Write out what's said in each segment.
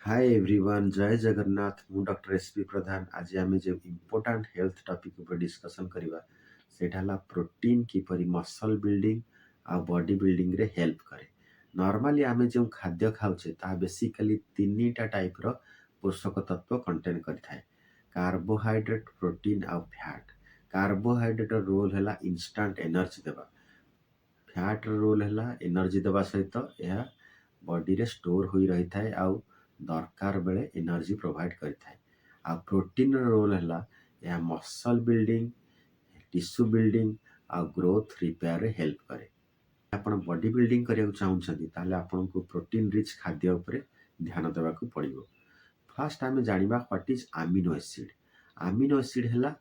Hi everyone, जय जगन्नाथ। मु doctor SP प्रधान। आज आम जो इम्पोर्टाट हेल्थ टॉपिक ऊपर डिस्कशन करवा सेटा प्रोटीन किपरि मसल बिल्डिंग आ बॉडी बिल्डिंग रे हेल्प करे। नॉर्मली आम जो खाद्य खाऊे ता बेसिकली तीन टा टाइप रो पोषक तत्व कंटेन करता है। कार्बोहाइड्रेट, प्रोटीन आ फैट। कार्बोहाइड्रेट रोल है इंस्टांट एनर्जी देवा। फैट रोल है एनर्जी देवा सहित यह बॉडी रे स्टोर होई रही थाए आउ दरकार बेले एनर्जी प्रोवाइड करिथाए। आ प्रोटीन रोल है यह मसल बिल्डिंग, टिश्यू बिल्डिंग आ ग्रोथ रिपेयर रे हेल्प करे। आपण बॉडी बिल्डिंग करिया चाहूछंती ताले आपनको प्रोटीन रिच खाद्य उपरे ध्यान देवा को पड़िबो। फास्ट आमे जानिबा what is amino acid. Amino acid है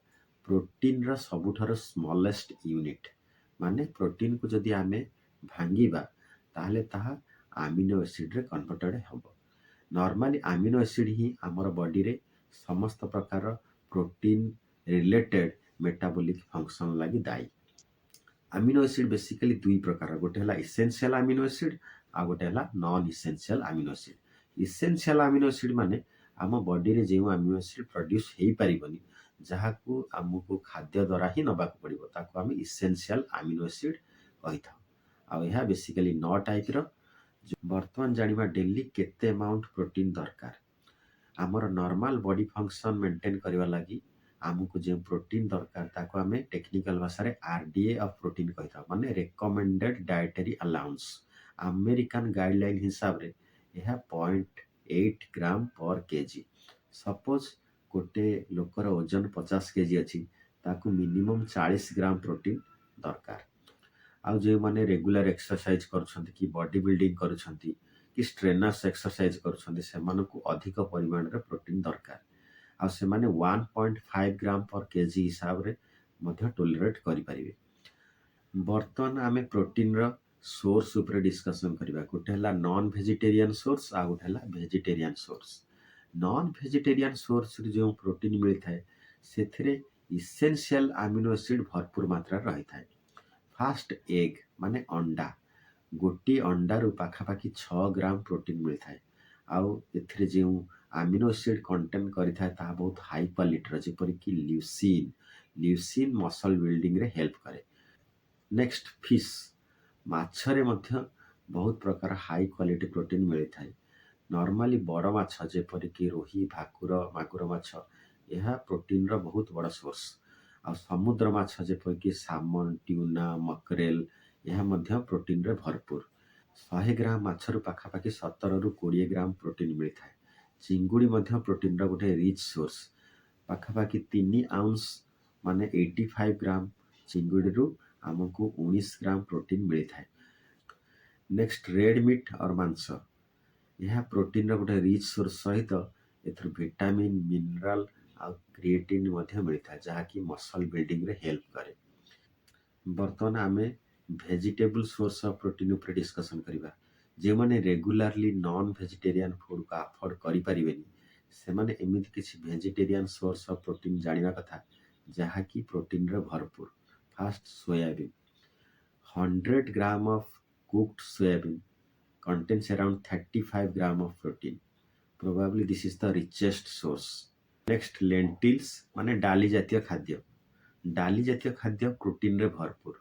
प्रोटीन रो सबुठार स्मॉलेस्ट यूनिट। माने प्रोटीन को जदि आमे भांगीबा ताहले ताहा अमीनो एसिड रे कन्वर्टेड हबो। नॉर्मली अमीनो एसिड ही आमर बॉडी रे समस्त प्रकार प्रोटीन रिलेटेड मेटाबॉलिक फंक्शन लगी दायी। अमीनो एसिड बेसिकली दुई प्रकार, गोटे है इसेंशियल अमीनो एसिड आ गोटे है non essential amino acid. Essential amino acid माने आम बॉडी रे जो अमीनो एसिड प्रोड्यूस हेई परिबनी जहाकू आमको खाद्य द्वारा ही नबाक पड़िबो ताकू आम इसेंशियल अमीनो एसिड कहि थाउ। आ यह बेसिकली 9 टाइप रो। बर्तमान जानिबा डेली केते अमाउंट प्रोटीन दरकार। आमर नॉर्मल बॉडी फंक्शन मेंटेन करबा लागि आमको जो प्रोटीन दरकार ताको आमे टेक्निकल भाषा रे आरडीए ऑफ प्रोटीन कहिथा, माने recommended dietary allowance. American guideline हिसाब रे यह 0.8 ग्राम पर केजी। सपोज गोटे लोकर ओजन 50 केजी अछि ताकू मिनिमम 40 ग्राम प्रोटीन दरकार। आउ जो माने रेगुलर एक्सरसाइज करूछंती कि बॉडी बिल्डिंग करूछंती कि स्ट्रेनर्स एक्सरसाइज करूछंती सेमानकु अधिक परिमाण रे प्रोटीन दरकार। आ से माने 1.5 ग्राम पर केजी हिसाब रे मध्य टॉलरेट करि परिबे। बर्तमान आमे प्रोटीन रो सोर्स ऊपर डिस्कशन करबा। गोटे हला नॉन वेजिटेरियन सोर्स आ गोटे हला vegetarian source. Non vegetarian source रे जो प्रोटीन मिलता है सेथिरे इसेंशियल अमीनो एसिड भरपूर मात्रा रही थाए। फास्ट एग माने अंडा, गोटी अंडारू पाखापाखि 6 ग्राम प्रोटीन मिलता है। आउ एथिरे जो अमीनो एसिड कंटेन करिथाए ताहा बहुत हाई क्वालिटी जेपरि कि ल्यूसीन। ल्यूसीन मसल बिल्डिंग रे हेल्प करे। नेक्स्ट फिश, माछरे मध्य बहुत प्रकार हाई क्वालिटी प्रोटीन मिलता है। नॉर्मली बड़ माछ जेपरि कि रोही, भाकुर, मागुर माछ यह प्रोटीन रो बहुत बड़ा सोर्स। आ समुद्र माछ जेपरि कि सामन, ट्यूना, मकरेल यह मध्य प्रोटीन रे भरपूर। 100 ग्राम माछरू पाखापाखि 17 रु 20 ग्राम प्रोटीन मिलता है। चिंगुड़ी मध्य प्रोटीन रो गोटे रिच सोर्स। पाखापाखि 3 आउंस माने 85 ग्राम चिंगुड़ी रु आमको 19 ग्राम प्रोटीन मिलता है। नेक्स्ट रेड मीट और मांस, यह प्रोटीन रो गोटे रिच सोर्स सहित एथर विटामिन, मिनरल आ क्रिएटिन मध्य मिलता है जहाँकि मसल बिल्डिंग रे हेल्प करे। बर्तमान आमे वेजिटेबल सोर्स ऑफ प्रोटीन ऊपर डिस्कशन करबा। जे माने रेगुलरली नॉन वेजिटेरियन फूड को अफोर्ड करि परिबेनी से माने एमिति किछि वेजिटेरियन सोर्स ऑफ प्रोटीन जानिबा कथा जहाँकि प्रोटीन रे भरपूर। Fast soybean, 100 gram of cooked soybean contains around 35 gram of protein. Probably this is the richest source. Next lentils माने डाली जातीय खाद्य। डाली जातीय खाद्य प्रोटीन रे भरपूर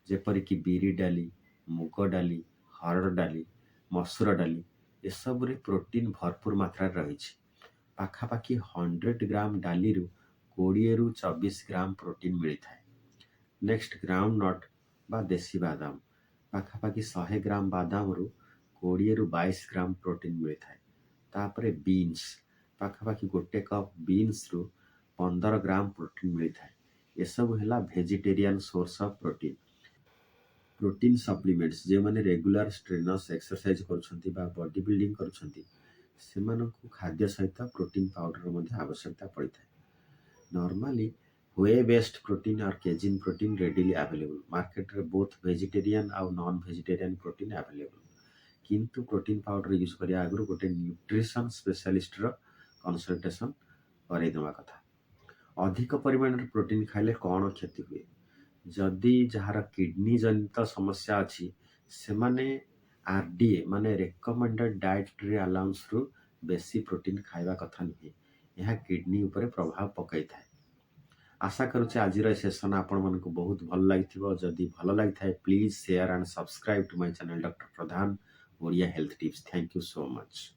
जेपरि कि बीरी डाली, मुग डाली, हरड़ डाली, मसूर डाली ए सब रे प्रोटीन भरपूर मात्रा रही छी। पाखापाखि 100 ग्राम डाली रु 20 रु 24 ग्राम प्रोटीन मिलता है। नेक्स्ट ग्राउंड नट बा देसी बादाम, पाखापाखि 100 ग्राम बादाम रु 20 रु 22 ग्राम प्रोटीन मिलता है। तापरे बीन्स, पाखापाखि गोटे कप बीन्स रु 15 ग्राम प्रोटीन मिलता है। ये सब है vegetarian source of protein. Protein supplements जे माने रेगुलर स्ट्रेनर्स एक्सरसाइज करूछंती बा बॉडी बिल्डिंग करूछंती सेमानकु खाद्य सहित प्रोटीन पाउडर मध्य आवश्यकता पड़िଥାଏ। नॉर्मली वे बेस्ड प्रोटीन और casein protein readily available. Market रे बोथ वेजिटेरियन और नॉन वेजिटेरियन प्रोटीन अवेलेबल। किंतु प्रोटीन पाउडर यूज करिया आगु गोटे न्यूट्रिशन स्पेशलिस्ट रो कंसल्टेशन करे देवा कथा। अधिक परिमाण रे प्रोटीन खाइले कौन क्षति हुए? जदि जहार किडनी जनित समस्या अछि से माने आरडीए माने रिकमेंडेड डाइटरी अलाउंस रु बेसी प्रोटीन खाइबा कथा नुहे। यह किडनी उपरे प्रभाव पकई थाए। आशा करुचे आज सेसन आपण मानक बहुत भल लगी। जदि भल लगी थाए please share and subscribe to my channel doctor Pradhan Odia health tips. Thank you so much.